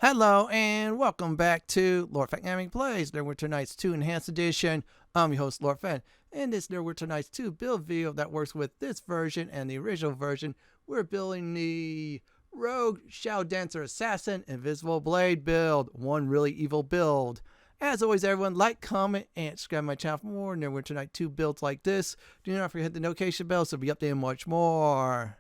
Hello and welcome back to Lord Fenton Gaming Plays Neverwinter Nights 2 Enhanced Edition. I'm your host Lord Fenton. In this Neverwinter Nights 2 build video that works with this version and the original version, we're building the Rogue Shadowdancer Assassin Invisible Blade build. One really evil build. As always, everyone, like, comment, and subscribe to my channel for more Neverwinter Nights 2 builds like this. Do not forget to hit the notification bell so you'll be updated much more.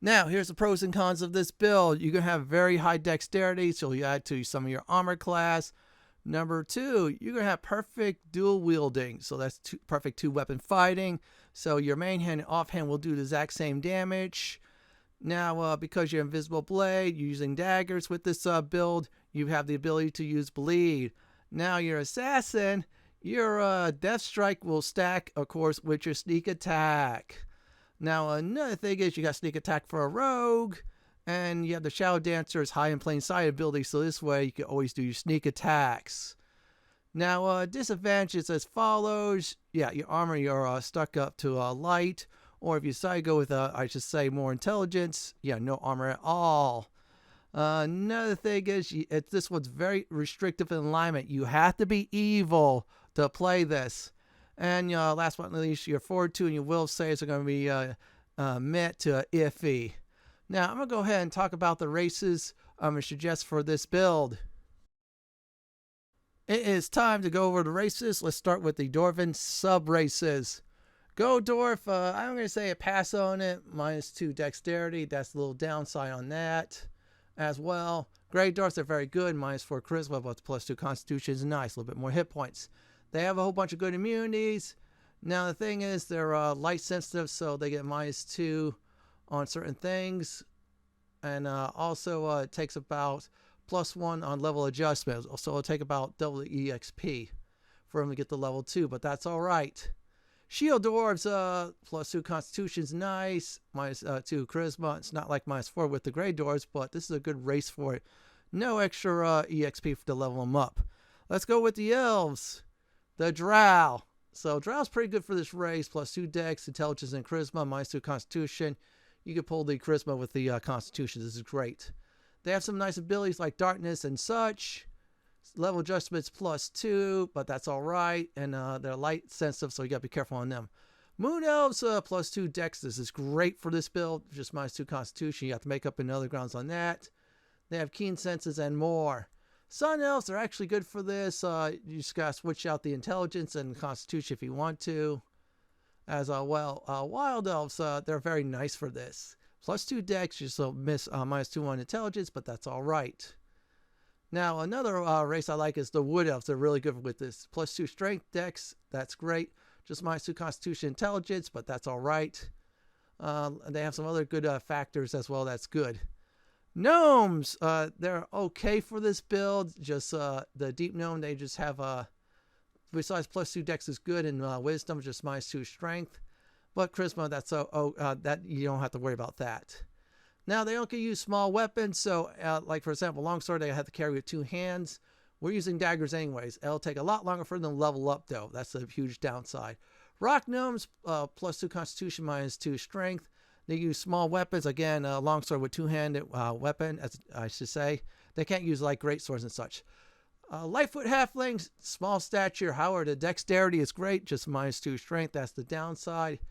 Now, here's the pros and cons of this build. You're going to have very high dexterity, so you add to some of your armor class. Number two, you're going to have perfect dual wielding, so that's perfect two-weapon fighting. So your main hand and offhand will do the exact same damage. Now, because you're invisible blade, you're using daggers with this build, you have the ability to use bleed. Now, your assassin, your death strike will stack, of course, with your sneak attack. Now, another thing is you got sneak attack for a rogue, and you have the Shadowdancer's high in plain sight ability, so this way you can always do your sneak attacks. Now, disadvantages as follows. Yeah, your armor, you're stuck up to light, or if you decide to go with, I should say, more intelligence, yeah, no armor at all. Another thing is this one's very restrictive in alignment. You have to be evil to play this. And last but not least, your fortitude and your will saves are going to be met to iffy. Now, I'm going to go ahead and talk about the races I'm going to suggest for this build. It is time to go over the races. Let's start with the Dwarven sub-races. Go Dwarf, I'm going to say a pass on it. -2 dexterity. That's a little downside on that as well. Grey Dwarfs are very good. -4 charisma, but +2 constitution is nice. A little bit more hit points. They have a whole bunch of good immunities. Now, the thing is, they're light sensitive, so they get -2 on certain things. And also, it takes about +1 on level adjustment. So it'll take about double the EXP for them to get to level 2, but that's all right. Shield Dwarves, +2 constitution's nice. -2 charisma. It's not like -4 with the Grey Dwarves, but this is a good race for it. No extra EXP to level them up. Let's go with the Elves. The Drow. So Drow's pretty good for this race. +2 dex, intelligence, and charisma. -2 constitution. You can pull the charisma with the constitution. This is great. They have some nice abilities like darkness and such. Level adjustments +2, but that's all right. And they're light sensitive, so you got to be careful on them. Moon Elves, +2 dex. This is great for this build. Just -2 constitution. You have to make up in other grounds on that. They have keen senses and more. Sun Elves are actually good for this. You just got to switch out the intelligence and constitution if you want to. As well, Wild Elves, they're very nice for this. +2 dex, you still miss -2 on intelligence, but that's all right. Now, another race I like is the Wood Elves. They're really good with this. +2 strength dex, that's great. Just -2 constitution intelligence, but that's all right. They have some other good factors as well. That's good. Gnomes, they're okay for this build. Just the deep gnome, they just have besides +2 dex is good, and wisdom just -2 strength. But charisma, that's that you don't have to worry about that. Now they don't get use small weapons, so like for example, longsword they have to carry with 2 hands. We're using daggers anyways. It'll take a lot longer for them to level up though. That's a huge downside. Rock gnomes, +2 constitution, -2 strength. They use small weapons. Again, longsword with 2-handed weapon, as I should say. They can't use like great swords and such. Lightfoot halflings, small stature. However, the dexterity is great. Just -2 strength. That's the downside.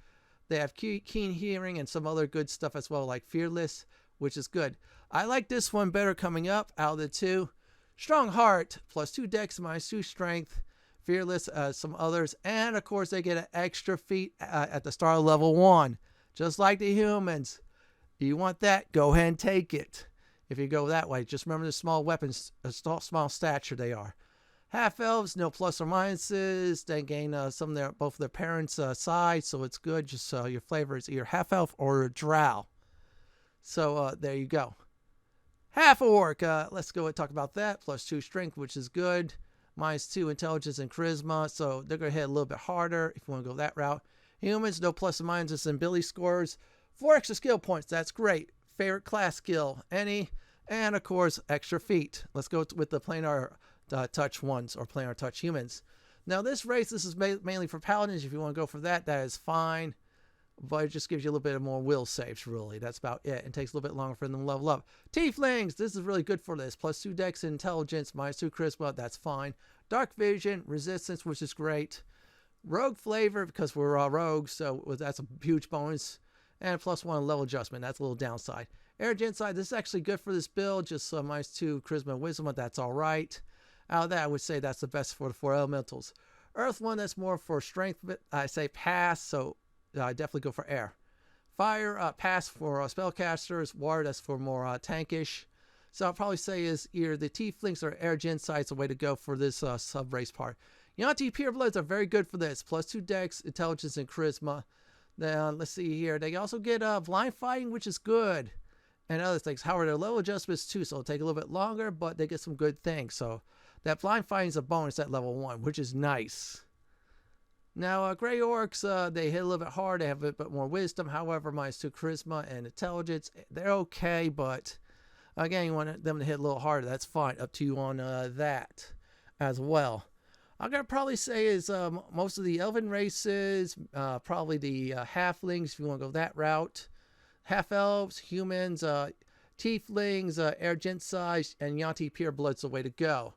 They have keen hearing and some other good stuff as well, like fearless, which is good. I like this one better coming up out of the two. Strong heart, +2 dex, -2 strength. Fearless, some others. And of course, they get an extra feat at the start of level 1. Just like the humans. If you want that, go ahead and take it. If you go that way, just remember the small weapons, small stature they are. Half-elves, no plus or minuses. They gain some of both of their parents' size, so it's good. Just your flavor is either half-elf or drow. So there you go. Half-orc, let's go and talk about that. +2 strength, which is good. -2 intelligence and charisma, so they're going to hit a little bit harder if you want to go that route. Humans, no plus or minuses and ability scores. 4 extra skill points, that's great. Favorite class skill, any. And of course, extra feat. Let's go with the planar touch ones, or planar touch humans. Now this race, this is mainly for paladins. If you want to go for that, that is fine. but it just gives you a little bit more will saves, really. That's about it. It takes a little bit longer for them to level up. Tieflings, this is really good for this. +2 dex and intelligence, -2 charisma, that's fine. Dark vision, resistance, which is great. Rogue flavor, because we're rogues, so that's a huge bonus. And +1 level adjustment, that's a little downside. Arrogant side, this is actually good for this build, just -2 charisma and wisdom, but that's all right. Out of that, I would say that's the best for the 4 elementals. Earth one, that's more for strength, but I say pass, so I definitely go for air. Fire, pass for spellcasters. Water, that's for more tankish. So I'll probably say is either the Tieflings or Air Gensites the way to go for this sub-race part. Yuan-Ti Purebloods are very good for this. +2 dex, intelligence, and charisma. Then let's see here. They also get blind fighting, which is good. And other things. However, their level adjustments too, so it'll take a little bit longer, but they get some good things. So that blind fighting is a bonus at level 1, which is nice. Now, Grey Orcs, they hit a little bit hard. They have a bit more wisdom. However, -2 charisma and intelligence, they're okay. But, again, you want them to hit a little harder. That's fine. Up to you on that as well. I'm going to probably say is most of the elven races, probably the halflings, if you want to go that route. Half-elves, humans, tieflings, air gensize, and Yuan-Ti Purebloods the way to go.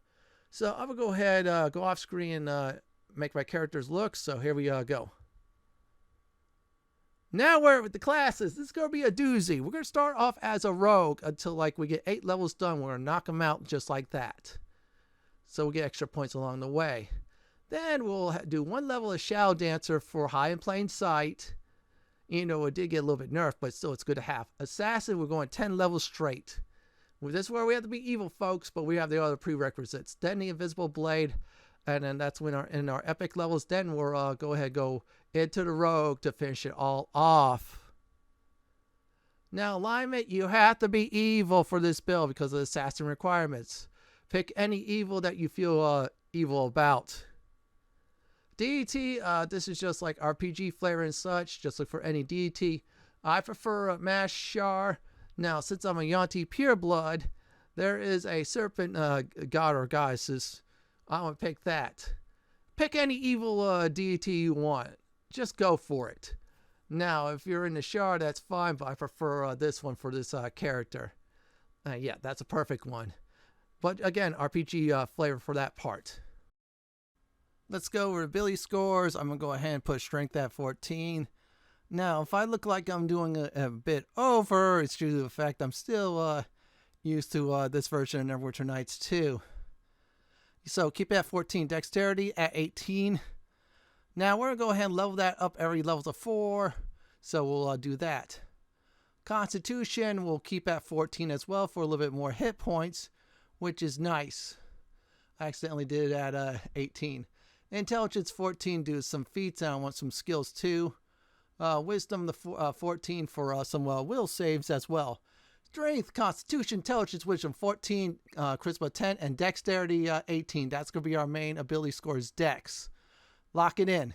So I'm going to go ahead, go off screen and make my characters look. So here we go. Now we're with the classes. This is going to be a doozy. We're going to start off as a rogue until like we get 8 levels done. We're going to knock them out just like that. So we'll get extra points along the way. Then we'll do 1 level of Shadowdancer for high in plain sight. You know, it did get a little bit nerfed, but still it's good to have. Assassin, we're going 10 levels straight. Well, this is where we have to be evil, folks, but we have the other prerequisites. Then the Invisible Blade, and then that's when in our epic levels, then we'll go into the rogue to finish it all off. Now, alignment, you have to be evil for this build because of the assassin requirements. Pick any evil that you feel evil about. Deity, this is just like RPG flavor and such. Just look for any deity. I prefer Mashar. Now, since I'm a Yuan-Ti Pureblood, there is a serpent god or goddesses. I'm going to pick that. Pick any evil deity you want. Just go for it. Now, if you're in the Shard, that's fine, but I prefer this one for this character. Yeah, that's a perfect one. But again, RPG flavor for that part. Let's go over ability scores. I'm going to go ahead and put strength at 14. Now, if I look like I'm doing a bit over, it's due to the fact I'm still used to this version of Neverwinter Nights 2. So keep it at 14. Dexterity at 18. Now, we're going to go ahead and level that up every level to 4. So we'll do that. Constitution we'll keep at 14 as well for a little bit more hit points, which is nice. I accidentally did it at 18. Intelligence 14, do some feats, and I want some skills too. Wisdom 14 for some will saves as well. Strength, Constitution, Intelligence, Wisdom 14, Charisma 10, and Dexterity 18. That's going to be our main ability scores, Dex. Lock it in.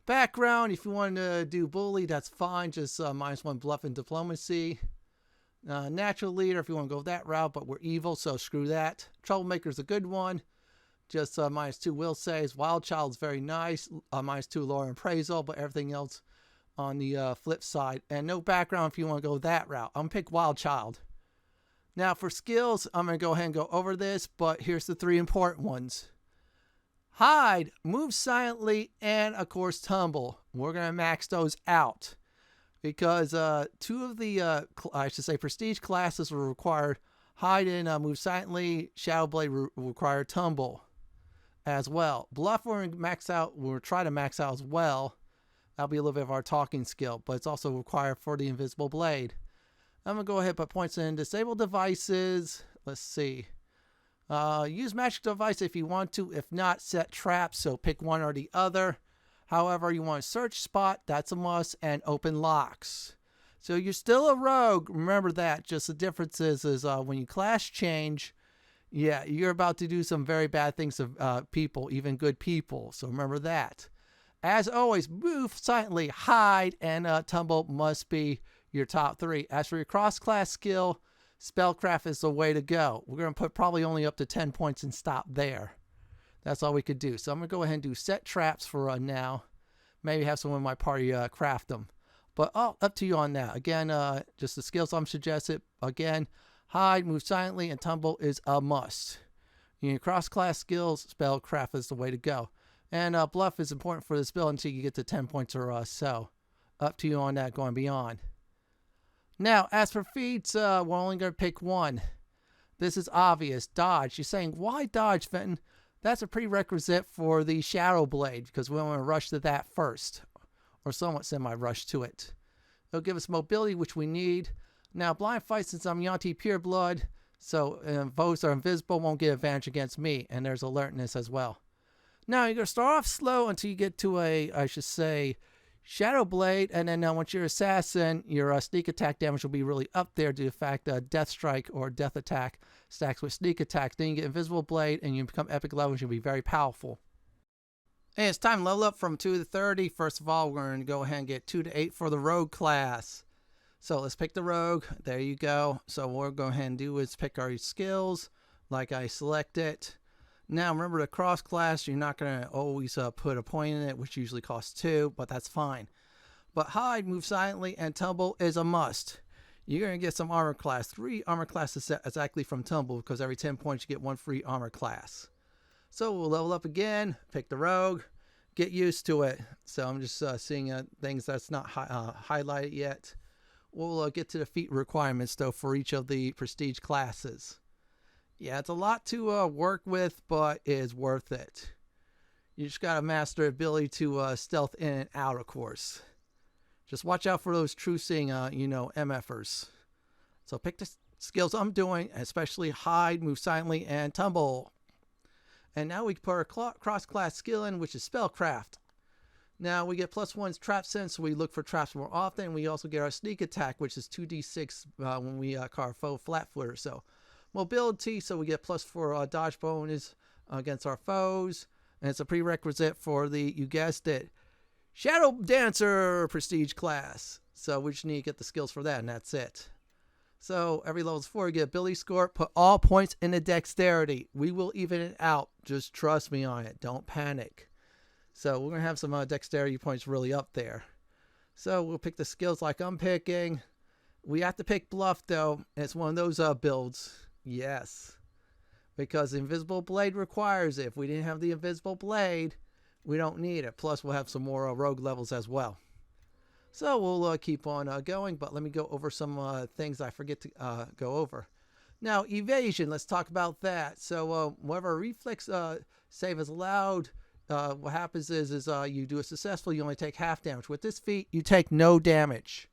Background, if you want to do Bully, that's fine. Just -1 Bluff and Diplomacy. Natural Leader, if you want to go that route, but we're evil, so screw that. Troublemaker's a good one. Just -2 will saves. Wild Child's very nice. -2 lore and appraisal, but everything else on the flip side. And no background if you want to go that route. I'm going to pick Wild Child. Now for skills, I'm going to go ahead and go over this, but here's the 3 important ones. Hide, move silently, and of course tumble. We're going to max those out. Because 2 of the, I should say, prestige classes will require hide and move silently. Shadowblade will require tumble as well. Bluff we'll try to max out as well. That'll be a little bit of our talking skill, but it's also required for the Invisible Blade. I'm going to go ahead and put points in disable devices. Let's see. Use magic device if you want to. If not, set traps, so pick one or the other. However, you want to search spot, that's a must, and open locks. So you're still a rogue, remember that. Just the difference is when you class change, yeah, you're about to do some very bad things to people, even good people. So remember that. As always, move silently, hide, and tumble must be your top 3. As for your cross-class skill, spellcraft is the way to go. We're going to put probably only up to 10 points and stop there. That's all we could do. So I'm going to go ahead and do set traps for now. maybe have someone in my party craft them. But up to you on that. Again, just the skills I'm suggested. Again, hide, move silently, and tumble is a must. Your cross-class skills, spellcraft is the way to go. And bluff is important for this build until you get to 10 points or so. Up to you on that, going beyond. Now, as for feats, we're only going to pick one. This is obvious. Dodge. You're saying, why dodge, Fenton? That's a prerequisite for the Shadow Blade, because we want to rush to that first. Or somewhat semi-rush to it. It'll give us mobility, which we need. Now, blind fight, since I'm Yuan-ti Pureblood, so foes are invisible, won't get advantage against me. And there's alertness as well. Now, you're going to start off slow until you get to a, I should say, Shadow Blade, and then once you're assassin, your sneak attack damage will be really up there due to the fact that Death Strike or Death Attack stacks with sneak attack. Then you get Invisible Blade, and you become epic level, which will be very powerful. And it's time to level up from 2 to 30. First of all, we're going to go ahead and get 2 to 8 for the Rogue class. So let's pick the Rogue. There you go. So what we're going to go ahead and do is pick our skills, like I selected. Now, remember the cross class, you're not going to always put a point in it, which usually costs 2, but that's fine. But hide, move silently, and tumble is a must. You're going to get some armor class. 3 armor classes exactly from tumble, because every 10 points you get 1 free armor class. So we'll level up again, pick the Rogue, get used to it. So I'm just seeing things that's not highlighted yet. We'll get to the feat requirements, though, for each of the prestige classes. Yeah, it's a lot to work with, but it is worth it. You just got to master the ability to stealth in and out, of course. Just watch out for those true-seeing, MFers. So pick the skills I'm doing, especially hide, move silently, and tumble. And now we can put our cross-class skill in, which is spellcraft. Now we get +1's trap sense, so we look for traps more often. We also get our sneak attack, which is 2d6 when we call our foe flat-footer. So mobility, so we get +4 dodge bonus against our foes. And it's a prerequisite for the, you guessed it, Shadowdancer prestige class. So we just need to get the skills for that, and that's it. So every level is 4, you get ability score. Put all points into dexterity. We will even it out. Just trust me on it. Don't panic. So we're going to have some dexterity points really up there. So we'll pick the skills like I'm picking. We have to pick bluff, though. It's one of those builds. Yes. Because Invisible Blade requires it. If we didn't have the Invisible Blade, we don't need it. Plus, we'll have some more rogue levels as well. So we'll keep on going, but let me go over some things I forget to go over. Now, evasion, let's talk about that. So whenever a reflex save is allowed, what happens is you do it successfully, you only take half damage. With this feat, you take no damage.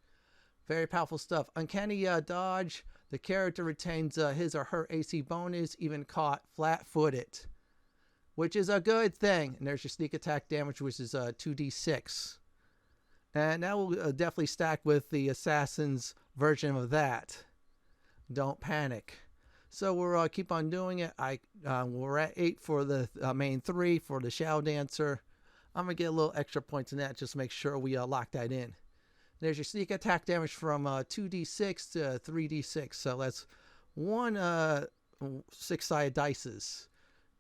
Very powerful stuff. Uncanny dodge, the character retains his or her AC bonus, even caught flat-footed, which is a good thing. And there's your sneak attack damage, which is 2d6. And that will definitely stack with the Assassin's version of that. Don't panic. So we'll keep on doing it. We're at 8 for the main 3 for the Shadowdancer. I'm going to get a little extra points in that just to make sure we lock that in. There's your sneak attack damage from 2d6 to 3d6. So that's 1 6-sided dices.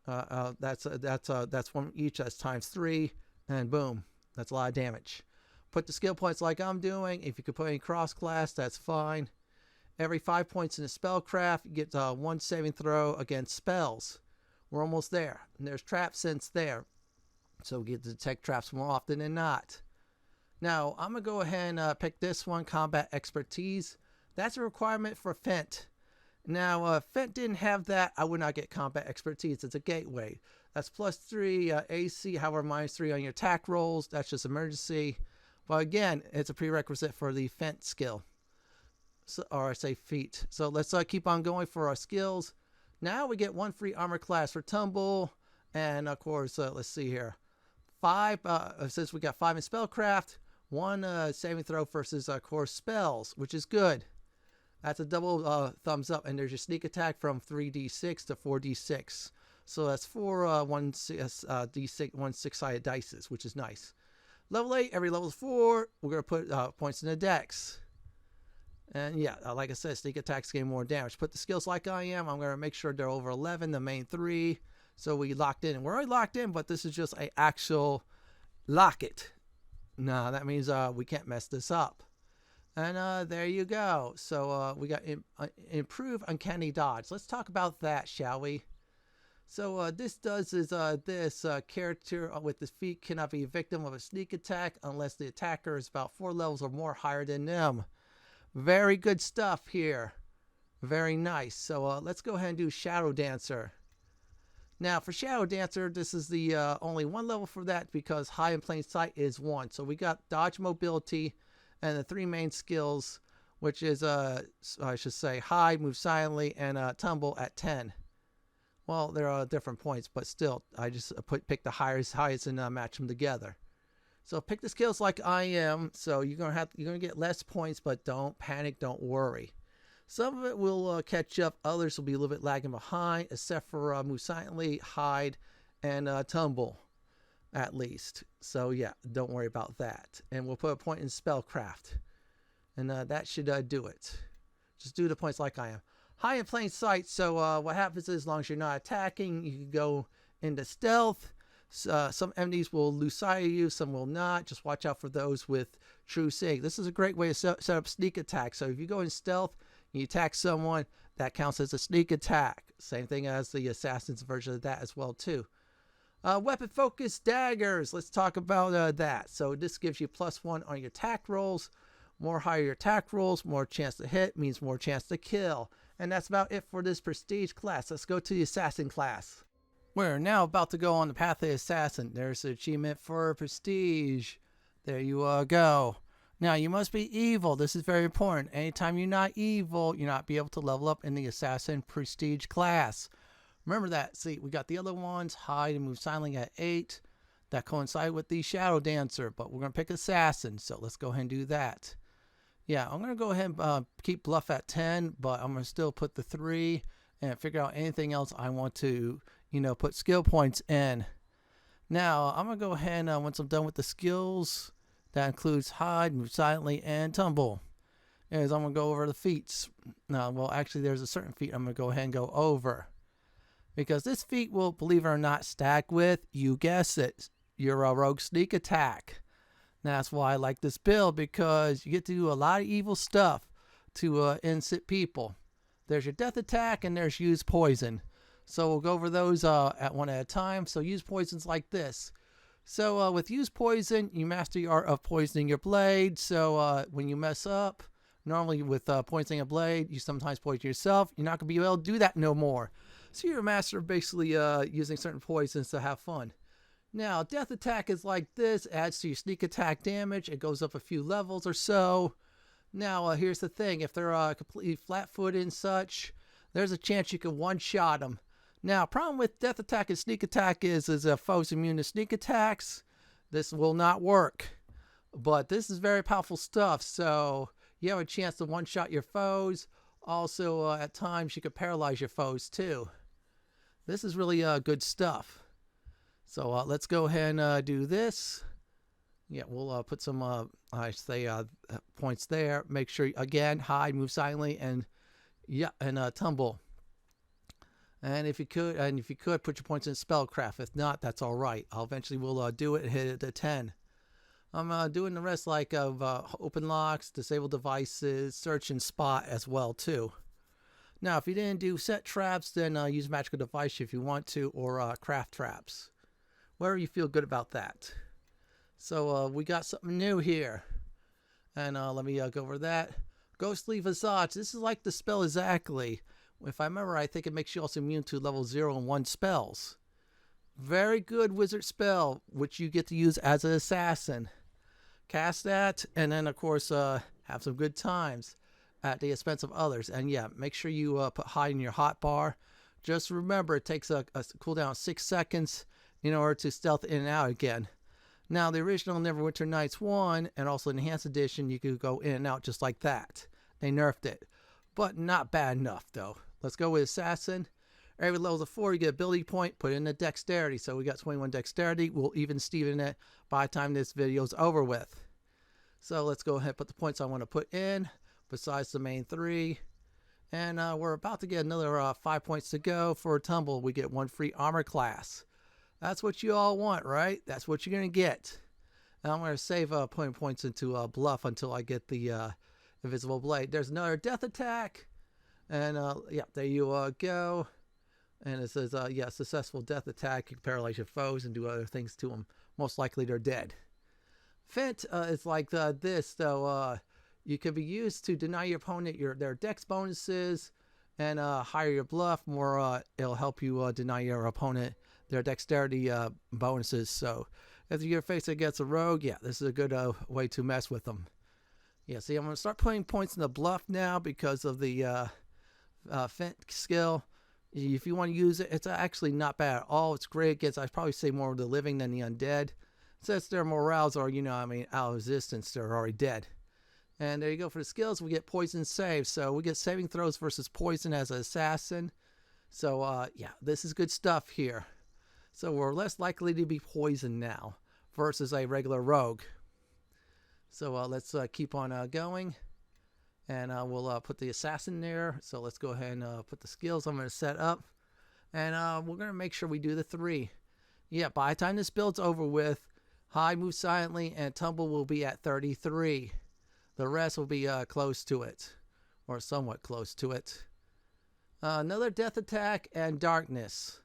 That's one each. That's times 3. And boom. That's a lot of damage. Put the skill points like I'm doing. If you could put any cross class, that's fine. Every 5 points in a spellcraft, you get 1 saving throw against spells. We're almost there. And there's trap sense there. So we get to detect traps more often than not. Now, I'm going to go ahead and pick this one, Combat Expertise. That's a requirement for Fent. Now, if Fent didn't have that, I would not get Combat Expertise. It's a gateway. That's +3 AC, however, -3 on your attack rolls. That's just emergency. But again, it's a prerequisite for the Fent skill. So, or I say feat. So let's keep on going for our skills. Now we get 1 free armor class for tumble. And of course, let's see here. 5, since we got 5 in spellcraft, 1 saving throw versus core spells, which is good. That's a double thumbs up. And there's your sneak attack from 3d6 to 4d6. So that's 4 d6, 1 6-sided dices, which is nice. Level 8, every level is 4. We're going to put points in the dex. And yeah, like I said, sneak attacks gain more damage. Put the skills like I am. I'm going to make sure they're over 11, the main 3. So we locked in. And we're already locked in, but this is just an actual lock it. No, that means we can't mess this up. And there you go. So we got improve uncanny dodge. Let's talk about that, shall we? So this does is this character with his feet cannot be a victim of a sneak attack unless the attacker is about 4 levels or more higher than them. Very good stuff here. Very nice. So let's go ahead and do Shadowdancer. Now for Shadowdancer, this is the only one level for that because high in plain sight is 1. So we got dodge, mobility, and the 3 main skills, which is I should say hide, move silently, and tumble at 10. Well, there are different points, but still, I just pick the highest and match them together. So pick the skills like I am. So you're gonna get less points, but don't panic, don't worry. Some of it will catch up. Others will be a little bit lagging behind, except for move silently, hide, and tumble, at least. So yeah, don't worry about that. And we'll put a point in spellcraft, and that should do it. Just do the points like I am. High in plain sight. So what happens is, as long as you're not attacking, you can go into stealth. Some enemies will lose sight of you, some will not. Just watch out for those with true seeing. This is a great way to set up sneak attack. So if you go in stealth and you attack someone, that counts as a sneak attack. Same thing as the assassin's version of that as well too. Weapon focus daggers. Let's talk about that. So this gives you +1 on your attack rolls. More higher your attack rolls, more chance to hit means more chance to kill. And that's about it for this prestige class. Let's go to the assassin class. We're now about to go on the path of the assassin. There's the achievement for prestige. There you go. Now you must be evil. This is very important. Anytime you're not evil, you're not be able to level up in the assassin prestige class. Remember that. See, we got the other ones, hide and move silently at 8. That coincide with the Shadowdancer, but we're going to pick assassin. So let's go ahead and do that. Yeah, I'm going to go ahead and keep bluff at 10, but I'm going to still put the 3 and figure out anything else I want to, put skill points in. Now, I'm going to go ahead and once I'm done with the skills, that includes hide, move silently, and tumble. As I'm going to go over the feats. Now, well, actually, there's a certain feat I'm going to go ahead and go over. Because this feat will, believe it or not, stack with, you guess it, your rogue sneak attack. That's why I like this build, because you get to do a lot of evil stuff to incite people. There's your death attack and there's use poison. So we'll go over those at one at a time. So use poisons like this. So with use poison, you master the art of poisoning your blade. So when you mess up, normally with poisoning a blade, you sometimes poison yourself. You're not going to be able to do that no more. So you're a master of basically using certain poisons to have fun. Now, death attack is like this. Adds to your sneak attack damage. It goes up a few levels or so. Now, here's the thing. If they're completely flat-footed and such, there's a chance you can one-shot them. Now, problem with death attack and sneak attack is a foe's immune to sneak attacks. This will not work. But this is very powerful stuff, so you have a chance to one-shot your foes. Also, at times, you could paralyze your foes, too. This is really good stuff. So let's go ahead and do this. Yeah, we'll put some, points there. Make sure, again, hide, move silently, and tumble. And if you could, put your points in spellcraft. If not, that's all right. I'll eventually will do it and hit it to 10. I'm doing the rest of open locks, disable devices, search and spot as well too. Now, if you didn't do set traps, then use magical device if you want to, or craft traps. Wherever you feel good about that. So we got something new here. And let me go over that. Ghostly Visage. This is like the spell exactly. If I remember, I think it makes you also immune to level 0 and 1 spells. Very good wizard spell, which you get to use as an assassin. Cast that, and then, of course, have some good times at the expense of others. And yeah, make sure you put hide in your hotbar. Just remember, it takes a cooldown of 6 seconds in order to stealth in and out again. Now, the original Neverwinter Nights 1 and also the Enhanced Edition, you could go in and out just like that. They nerfed it, but not bad enough, though. Let's go with Assassin. Every level of 4, you get ability point, put in the Dexterity. So we got 21 Dexterity. We'll even Steven it by the time this video is over with. So let's go ahead and put the points I want to put in, besides the main 3. And we're about to get another 5 points to go. For a tumble, we get 1 free armor class. That's what you all want, right? That's what you're going to get. And I'm going to save putting points into bluff until I get the invisible blade. There's another death attack. And yeah, there you go. And it says, yeah, successful death attack. You can paralyze your foes and do other things to them. Most likely they're dead. Fent is like this, though. You can be used to deny your opponent their dex bonuses and higher your bluff. More, it'll help you deny your opponent their dexterity bonuses. So if you're facing against a rogue, yeah, this is a good way to mess with them. Yeah, see, I'm going to start putting points in the bluff now because of the Fent skill. If you want to use it, it's actually not bad at all. It's great against, I'd probably say, more of the living than the undead. Since their morales are, out of existence, they're already dead. And there you go for the skills. We get poison save. So we get saving throws versus poison as an assassin. So, yeah, this is good stuff here. So we're less likely to be poisoned now versus a regular rogue. So let's keep on going. And we'll put the assassin there. So let's go ahead and put the skills I'm going to set up. And we're going to make sure we do the 3. Yeah, by the time this build's over with, high, move silently, and tumble will be at 33. The rest will be close to it. Or somewhat close to it. Another death attack and darkness.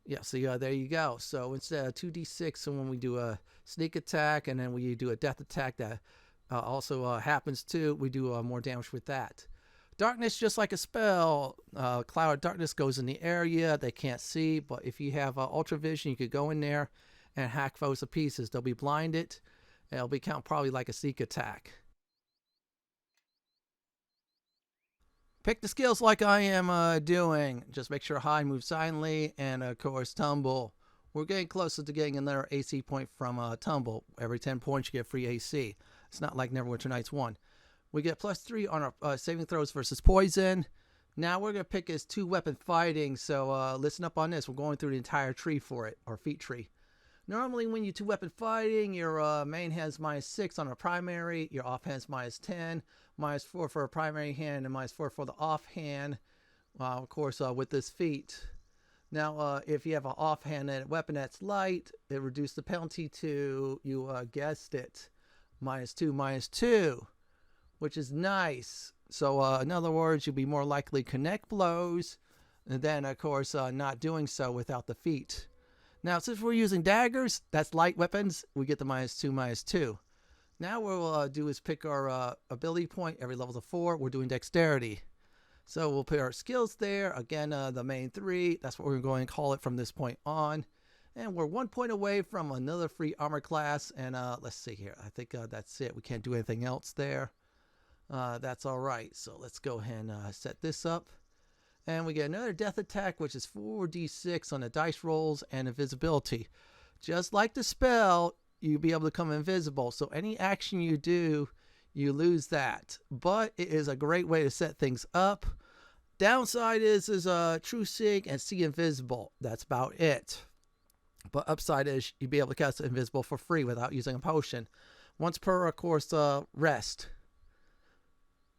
Yeah, so there you go. So instead of 2d6, so when we do a sneak attack and then we do a death attack that also happens too, we do more damage with that. Darkness, just like a spell, cloud of darkness goes in the area they can't see, but if you have ultra vision, you could go in there and hack foes to pieces. They'll be blinded, and it'll be count probably like a sneak attack. Pick the skills like I am doing. Just make sure high, move silently, and of course tumble. We're getting closer to getting another AC point from tumble. Every 10 points you get free AC. It's not like Neverwinter Nights 1. We get +3 on our saving throws versus poison. Now we're going to pick his 2-weapon fighting, so listen up on this. We're going through the entire tree for it, or feat tree. Normally when you 2-weapon fighting, your main hand's -6 on a primary, your offhand's -10, -4 for a primary hand, and -4 for the offhand, of course with this feat. Now if you have an offhanded weapon that's light, it reduces the penalty to, you guessed it, -2, which is nice. So in other words, you'll be more likely to connect blows than, of course, not doing so without the feat. Now, since we're using daggers, that's light weapons, we get the -2. Now what we'll do is pick our ability point. Every level of 4, we're doing dexterity. So we'll put our skills there. Again, the main 3, that's what we're going to call it from this point on. And we're 1 point away from another free armor class. And let's see here. I think that's it. We can't do anything else there. That's all right. So let's go ahead and set this up. And we get another death attack, which is 4d6 on the dice rolls and invisibility. Just like the spell, you'll be able to become invisible. So any action you do, you lose that. But it is a great way to set things up. Downside is true sig and see invisible. That's about it. But upside is you'll be able to cast invisible for free without using a potion. Once per, of course, rest.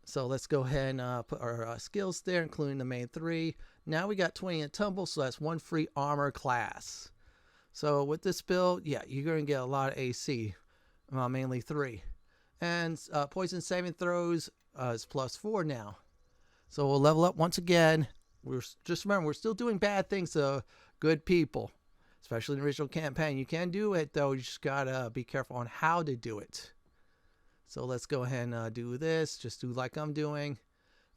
So let's go ahead and put our skills there, including the main 3. Now we got 20 in tumble, so that's 1 free armor class. So with this build, yeah, you're going to get a lot of AC, mainly 3. And poison saving throws is +4 now. So we'll level up once again. Just remember, we're still doing bad things to good people, especially in the original campaign. You can do it, though. You just got to be careful on how to do it. So let's go ahead and do this. Just do like I'm doing.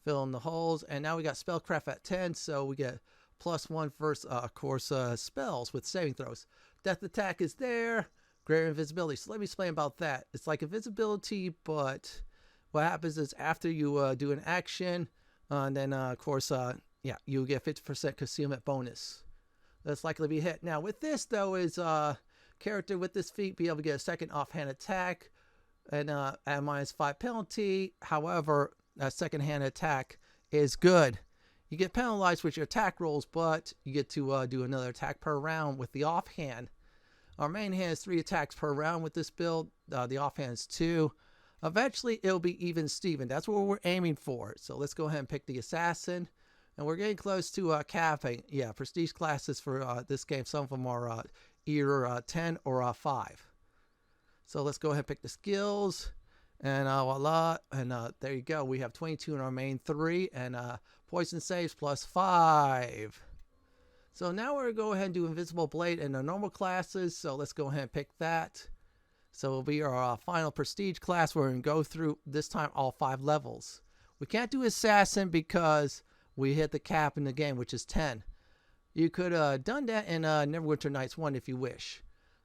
Fill in the holes. And now we got spellcraft at 10. So we get +1 first, of course, spells with saving throws. Death attack is there. Greater invisibility. So let me explain about that. It's like invisibility, but what happens is after you do an action, and then, of course, yeah, you get 50% concealment bonus. That's likely to be hit. Now, with this, though, is character with this feat be able to get a second offhand attack and at -5 penalty. However, a second hand attack is good. You get penalized with your attack rolls, but you get to do another attack per round with the offhand. Our main hand is 3 attacks per round with this build. The offhand is 2. Eventually, it'll be even Steven. That's what we're aiming for. So let's go ahead and pick the assassin. And we're getting close to capping. Yeah, prestige classes for this game. Some of them are either 10 or 5. So let's go ahead and pick the skills. And voila. And there you go. We have 22 in our main 3. And poison saves +5. So now we're going to go ahead and do Invisible Blade in the normal classes. So let's go ahead and pick that. So it'll be our final prestige class. We're going to go through this time all 5 levels. We can't do Assassin because we hit the cap in the game, which is 10. You could have done that in Neverwinter Nights 1 if you wish.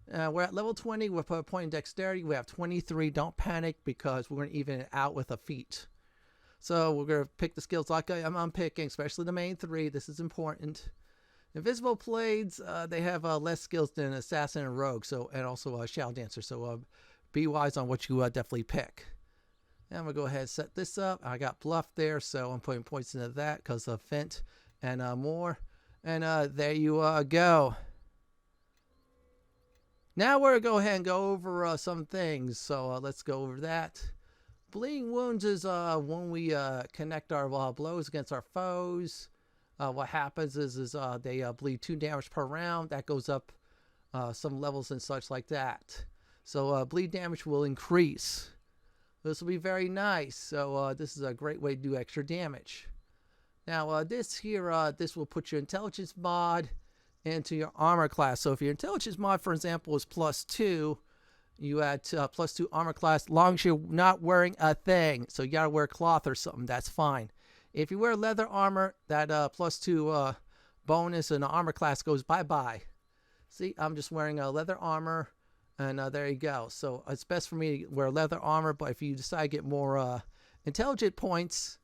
We're at level 20. We're put a point in dexterity. We have 23. Don't panic because we're going to even it out with a feat. So we're going to pick the skills like I'm picking, especially the main 3. This is important. Invisible Blades, they have less skills than Assassin and Rogue, and also Shadowdancer. So be wise on what you definitely pick. And I'm going to go ahead and set this up. I got Bluff there, so I'm putting points into that because of Fent and more. And there you go. Now we're going to go ahead and go over some things. So let's go over that. Bleeding Wounds is when we connect our blows against our foes. What happens is they bleed 2 damage per round. That goes up some levels and such like that. So bleed damage will increase. This will be very nice. So this is a great way to do extra damage. Now this here, this will put your intelligence mod into your armor class. So if your intelligence mod, for example, is +2, you add +2 armor class, as long as you're not wearing a thing. So you gotta wear cloth or something, that's fine. If you wear leather armor, that +2 bonus in the armor class goes bye-bye. See, I'm just wearing a leather armor, and there you go. So it's best for me to wear leather armor, but if you decide to get more intelligent points,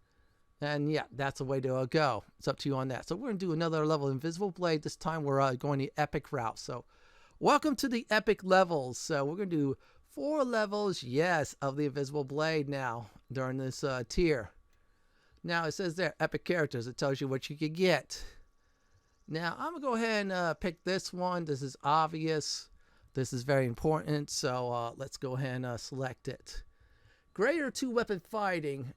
then yeah, that's the way to go. It's up to you on that. So we're going to do another level of Invisible Blade. This time we're going the epic route. So welcome to the epic levels. So we're going to do 4 levels, yes, of the Invisible Blade now during this tier. Now it says there, epic characters. It tells you what you can get. Now I'm going to go ahead and pick this one. This is obvious. This is very important. So let's go ahead and select it. Greater 2-weapon fighting.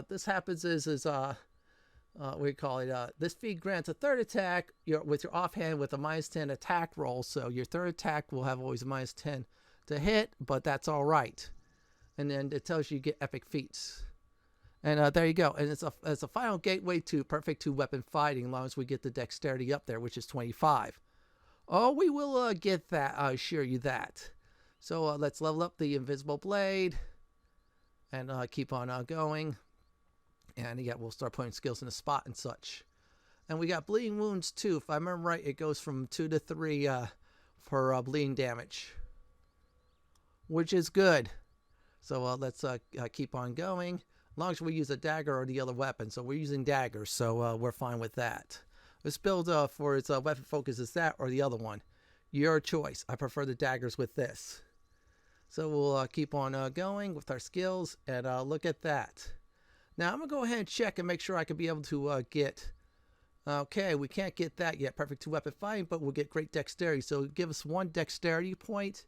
This happens what do you call it? This feat grants a 3rd attack with your offhand with a -10 attack roll. So your 3rd attack will have always a -10 to hit, but that's all right. And then it tells you get epic feats. And there you go. And it's a final gateway to perfect 2-weapon fighting, as long as we get the dexterity up there, which is 25. Oh, we will get that. I assure you that. So let's level up the Invisible Blade and keep on going. And yeah, we'll start putting skills in the spot and such. And we got Bleeding Wounds too. If I remember right, it goes from 2 to 3 for bleeding damage, which is good. So let's keep on going. As long as we use a dagger or the other weapon. So we're using daggers, so we're fine with that. This build for its weapon focus is that or the other one. Your choice. I prefer the daggers with this. So we'll keep on going with our skills and look at that. Now I'm going to go ahead and check and make sure I can be able to get... Okay, we can't get that yet. Perfect 2-weapon fighting, but we'll get great dexterity. So give us 1 dexterity point.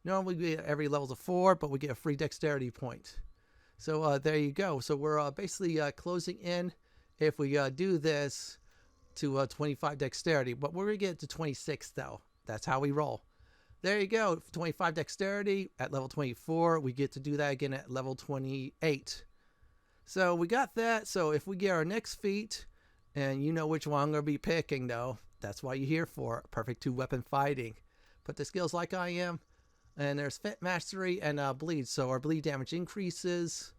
Normally we get every level's a 4, but we get a free dexterity point. So there you go. So we're basically closing in if we do this to 25 dexterity. But we're going to get to 26 though. That's how we roll. There you go. 25 dexterity at level 24. We get to do that again at level 28. So we got that. So if we get our next feat, and you know which one I'm going to be picking though, that's why you're here for. Perfect 2-weapon fighting. Put the skills like I am. And there's Fit Mastery and Bleed. So our bleed damage increases.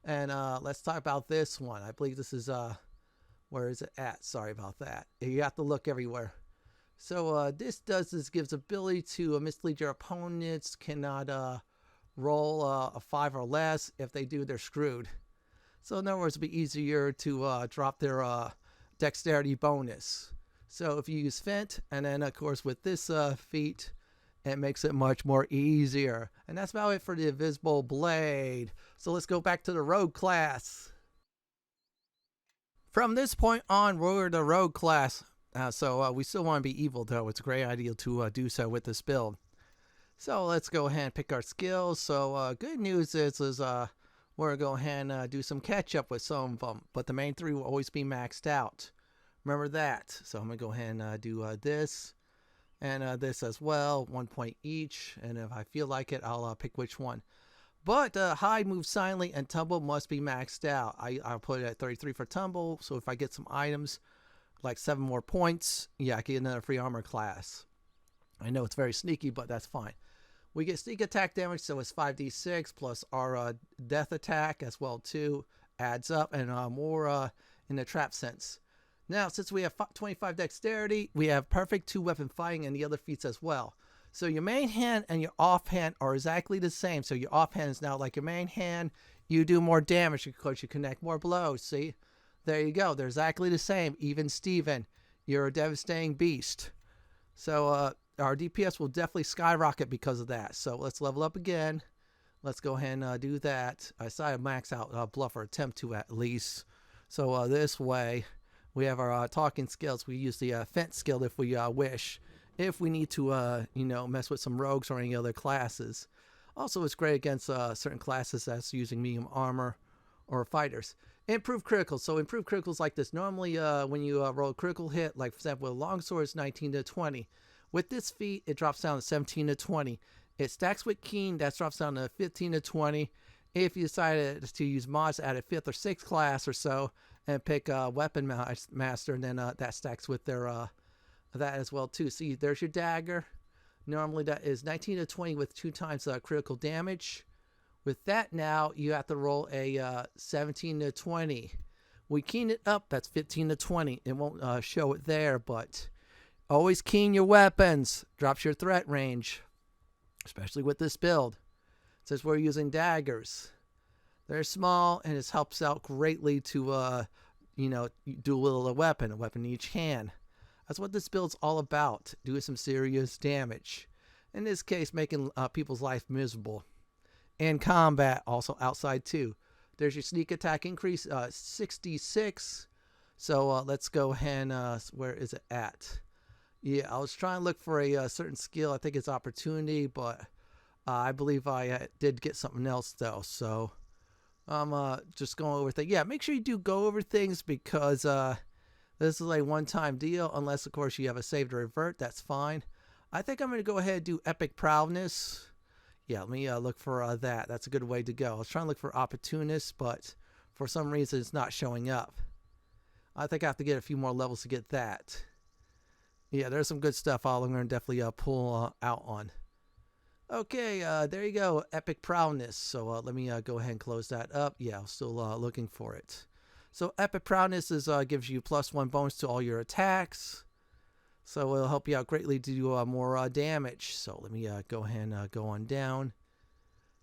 And let's talk about this one. I believe this is, where is it at? Sorry about that. You have to look everywhere. So this gives ability to mislead your opponents. Cannot roll a 5 or less. If they do, they're screwed. So in other words, it'll be easier to drop their dexterity bonus. So if you use Fent, and then of course with this feat, it makes it much more easier. And that's about it for the Invisible Blade. So let's go back to the Rogue class. From this point on, we're the Rogue class. So we still want to be evil though. It's a great idea to do so with this build. So let's go ahead and pick our skills. So good news is we're going to go ahead and do some catch up with some of them. But the main 3 will always be maxed out. Remember that. So I'm going to go ahead and do this. And this as well, 1 point each. And if I feel like it, I'll pick which one. But hide moves silently and tumble must be maxed out. I'll put it at 33 for tumble. So if I get some items, like 7 more points, yeah, I get another free armor class. I know it's very sneaky, but that's fine. We get sneak attack damage, so it's 5d6 plus our death attack as well too. Adds up, and more in the trap sense. Now, since we have 25 dexterity, we have perfect 2-weapon fighting and the other feats as well. So your main hand and your offhand are exactly the same. So your offhand is now like your main hand. You do more damage because you connect more blows. See? There you go. They're exactly the same. Even Steven, you're a devastating beast. So our DPS will definitely skyrocket because of that. So let's level up again. Let's go ahead and do that. I decided to max out bluff or attempt to at least. So this way, we have our talking skills. We use the fence skill if we wish. If we need to, mess with some rogues or any other classes. Also, it's great against certain classes that's using medium armor or fighters. Improved criticals. So improved criticals like this. Normally, when you roll a critical hit, like for example, with longsword, it's 19 to 20. With this feat, it drops down to 17 to 20. It stacks with keen. That drops down to 15 to 20. If you decided to use mods at a 5th or 6th class or so, and pick weapon master, and then that stacks with their that as well too. See, there's your dagger. Normally that is 19 to 20 with 2 times critical damage. With that now, you have to roll a 17 to 20. We keen it up, that's 15 to 20. It won't show it there, but always keen your weapons. Drops your threat range, especially with this build. Since we're using daggers. They're small, and it helps out greatly to, dual a weapon in each hand. That's what this build's all about, doing some serious damage. In this case, making people's life miserable. In combat, also outside too. There's your sneak attack increase, 66. So let's go ahead and, where is it at? Yeah, I was trying to look for a certain skill. I think it's opportunity, but I believe I did get something else though. So I'm just going over things. Yeah, make sure you do go over things because this is a one-time deal. Unless, of course, you have a save to revert. That's fine. I think I'm going to go ahead and do Epic Proudness. Yeah, let me look for that. That's a good way to go. I was trying to look for Opportunist, but for some reason it's not showing up. I think I have to get a few more levels to get that. Yeah, there's some good stuff I'm going to definitely pull out on. Okay, there you go. Epic Proudness. So let me go ahead and close that up. Yeah, I'm still looking for it. So Epic Proudness is gives you +1 bonus to all your attacks. So it'll help you out greatly to do more damage. So let me go ahead and go on down.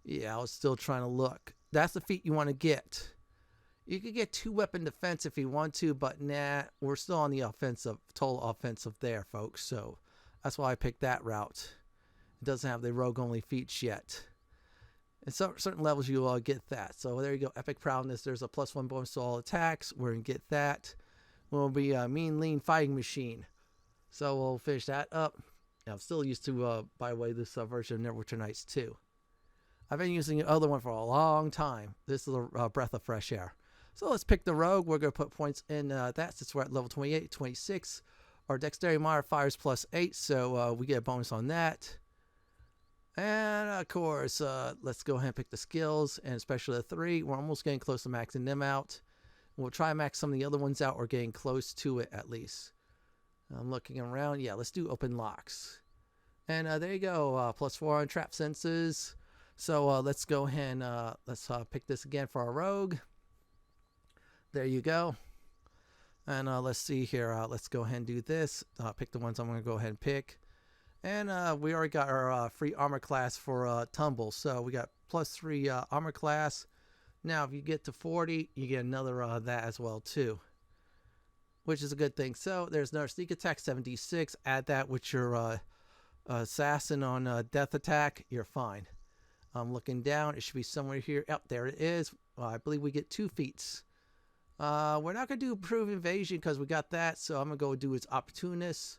Yeah, I was still trying to look. That's the feat you want to get. You could get 2-weapon defense if you want to, but nah, we're still on the offensive, total offensive there, folks. So that's why I picked that route. It doesn't have the rogue-only feats yet. At certain levels, you will get that. So there you go, Epic Proudness. There's a +1 bonus to all attacks. We're going to get that. We'll be a mean, lean fighting machine. So we'll finish that up. I'm still used to, by the way, this version of Neverwinter Nights 2. I've been using the other one for a long time. This is a breath of fresh air. So let's pick the rogue. We're going to put points in that since we're at level 28, 26. Our dexterity modifier is +8, so we get a bonus on that. And of course, let's go ahead and pick the skills, and especially the 3. We're almost getting close to maxing them out. We'll try and max some of the other ones out, or getting close to it at least. I'm looking around. Yeah, let's do open locks. And there you go, +4 on trap senses. So let's go ahead and let's pick this again for our rogue. There you go. And let's see here. Let's go ahead and do this. Pick the ones I'm going to go ahead and pick. And we already got our free armor class for tumble. So we got +3 armor class. Now, if you get to 40, you get another that as well too, which is a good thing. So there's another sneak attack, 76. Add that with your assassin on death attack. You're fine. I'm looking down. It should be somewhere here. Yep, there it is. I believe we get 2 feats. We're not going to do improved invasion because we got that. So I'm going to go do its opportunist.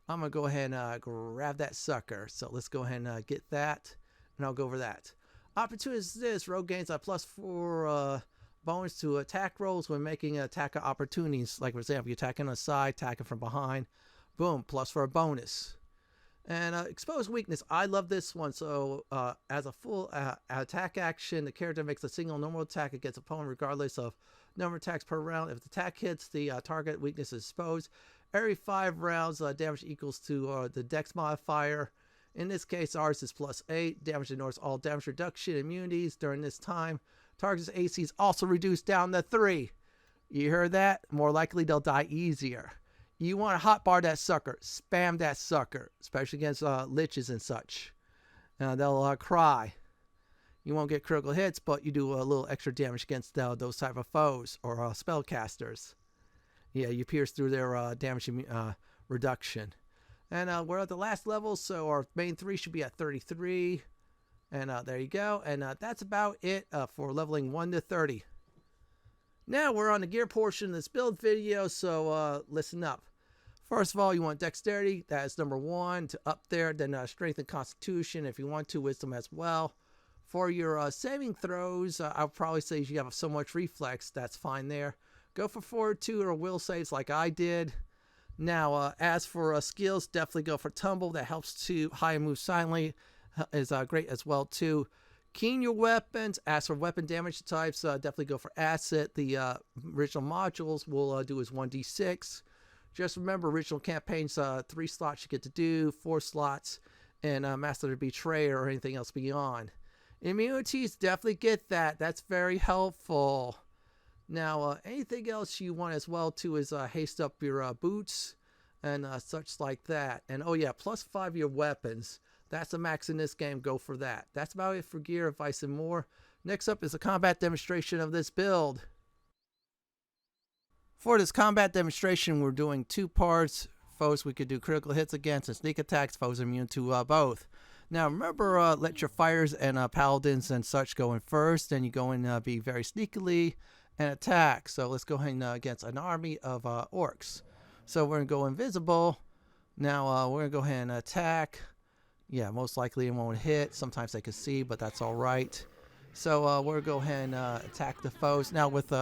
I'm going to go ahead and grab that sucker. So let's go ahead and get that. And I'll go over that. Opportunist is this. Rogue gains a +4 bonus to attack rolls when making attack opportunities. Like, for example, you're attacking on the side, attacking from behind. Boom, +4 bonus. And exposed weakness, I love this one. So as a full attack action, the character makes a single normal attack against opponent regardless of number of attacks per round. If the attack hits, the target weakness is exposed. Every 5 rounds, damage equals to the dex modifier. In this case, ours is +8. Damage ignores all damage reduction immunities during this time. Target's AC is also reduced down to 3. You heard that? More likely they'll die easier. You want to hotbar that sucker. Spam that sucker, especially against liches and such. They'll cry. You won't get critical hits, but you do a little extra damage against those type of foes or spellcasters. Yeah, you pierce through their damage reduction. And we're at the last level, so our main 3 should be at 33. And there you go. And that's about it for leveling 1 to 30. Now we're on the gear portion of this build video, so listen up. First of all, you want dexterity. That is number 1 to up there. Then strength and constitution. If you want to, wisdom as well. For your saving throws, I'll probably say if you have so much reflex, that's fine there. Go for fortitude or will saves like I did. Now, as for skills, definitely go for tumble. That helps to high and move silently. Is great as well too. Keen your weapons. As for weapon damage types, definitely go for acid. The original modules will do is 1d6. Just remember, original campaigns, 3 slots you get to do, 4 slots, and Master the Betrayer or anything else beyond. Immunities, definitely get that. That's very helpful. Now, anything else you want as well too is haste up your boots and such like that. And oh yeah, +5 your weapons. That's the max in this game. Go for that. That's about it for gear, advice, and more. Next up is a combat demonstration of this build. For this combat demonstration, we're doing 2 parts. Foes we could do critical hits against and sneak attacks. Foes immune to both. Now remember, let your fighters and paladins and such go in first. Then you go in be very sneakily and attack. So let's go ahead and against an army of orcs. So we're going to go invisible. Now we're going to go ahead and attack. Yeah, most likely it won't hit. Sometimes they can see, but that's all right. So we're going to go ahead and attack the foes. Now with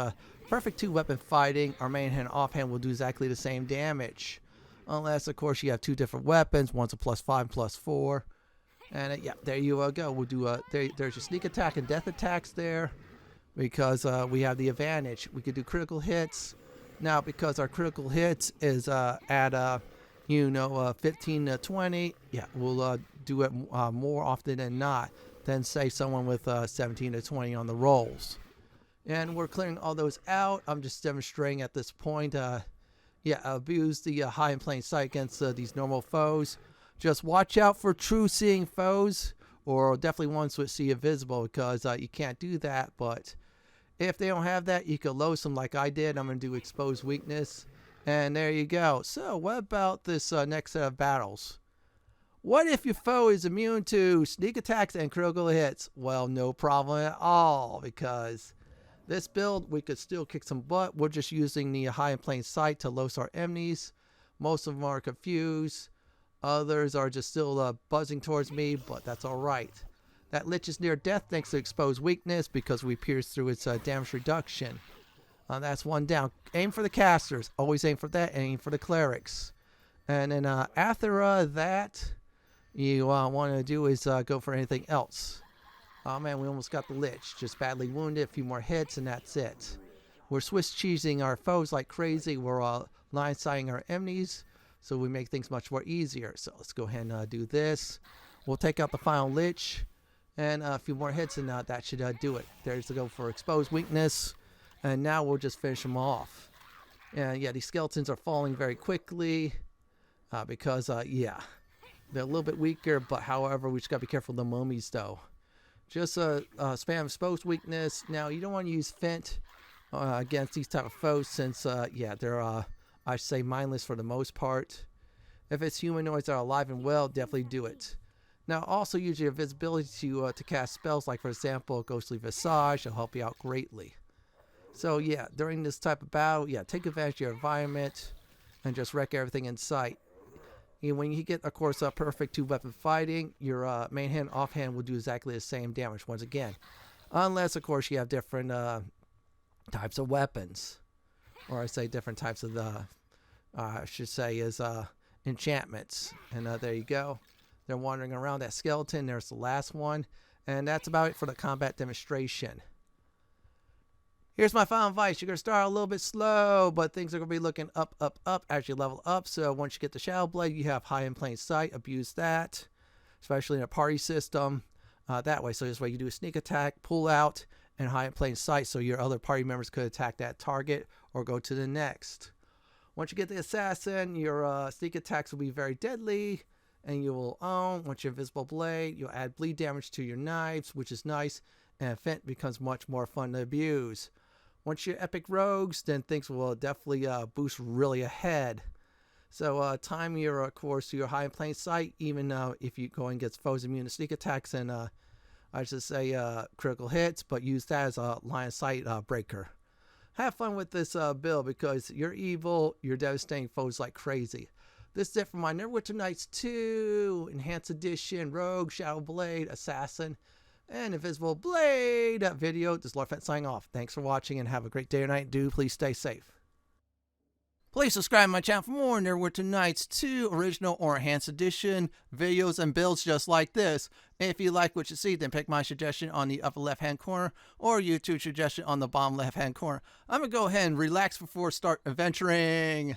perfect 2-weapon fighting, our main hand and offhand will do exactly the same damage. Unless, of course, you have 2 different weapons. One's a +5 and +4. And yeah, there you go. We'll do there's your sneak attack and death attacks there. Because we have the advantage. We could do critical hits. Now, because our critical hits is at 15 to 20, yeah, we'll do it more often than not than say someone with 17 to 20 on the rolls. And we're clearing all those out. I'm just demonstrating at this point. Yeah, abuse the high in plain sight against these normal foes. Just watch out for true seeing foes, or definitely ones with see invisible, because you can't do that. But if they don't have that, you can load them like I did. I'm going to do exposed weakness. And there you go. So what about this next set of battles? What if your foe is immune to sneak attacks and critical hits? Well, no problem at all, because this build, we could still kick some butt. We're just using the high in plain sight to load our enemies. Most of them are confused. Others are just still buzzing towards me, but that's all right. That lich is near death thanks to exposed weakness because we pierced through its damage reduction. That's 1 down. Aim for the casters. Always aim for that. Aim for the clerics. And then after that, you want to do is go for anything else. Oh man, we almost got the lich. Just badly wounded. A few more hits and that's it. We're Swiss cheesing our foes like crazy. We're line-siding our enemies. So we make things much more easier. So let's go ahead and do this. We'll take out the final lich. And a few more hits and that should do it. There's the go for exposed weakness. And now we'll just finish them off. And yeah, these skeletons are falling very quickly. Because, yeah, they're a little bit weaker. But however, we just got to be careful of the mummies though. Just spam exposed weakness. Now, you don't want to use Fent against these type of foes since, yeah, they're, I should say, mindless for the most part. If it's humanoids that are alive and well, definitely do it. Now, also use your invisibility to cast spells, like, for example, Ghostly Visage. It'll help you out greatly. So, yeah, during this type of battle, yeah, take advantage of your environment and just wreck everything in sight. And when you get, of course, a perfect 2-weapon fighting, your main hand, offhand will do exactly the same damage once again. Unless, of course, you have different types of weapons. Or I say different types of I should say is enchantments. And there you go. They're wandering around that skeleton. There's the last one. And that's about it for the combat demonstration. Here's my final advice. You're going to start a little bit slow, but things are going to be looking up, up, up as you level up. So once you get the Shadow Blade, you have high in plain sight. Abuse that, especially in a party system. That way. So this way you do a sneak attack, pull out, and hide in plain sight so your other party members could attack that target or go to the next. Once you get the assassin, your sneak attacks will be very deadly, and you will own. Once your invisible blade, you'll add bleed damage to your knives, which is nice, and Fent becomes much more fun to abuse. Once you're epic rogues, then things will definitely boost really ahead. So time your, of course, your high in plain sight, even if you go and get foes immune to sneak attacks and I should say critical hits, but use that as a line of sight breaker. Have fun with this build because you're evil, you're devastating foes like crazy. This is it for my Neverwinter Nights 2 Enhanced Edition Rogue, Shadow Blade, Assassin, and Invisible Blade video. This is Lord Fenton signing off. Thanks for watching and have a great day or night. Do please stay safe. Please subscribe to my channel for more Neverwinter Nights 2 Original or Enhanced Edition videos and builds just like this. And if you like what you see, then pick my suggestion on the upper left hand corner or YouTube suggestion on the bottom left hand corner. I'm going to go ahead and relax before start adventuring.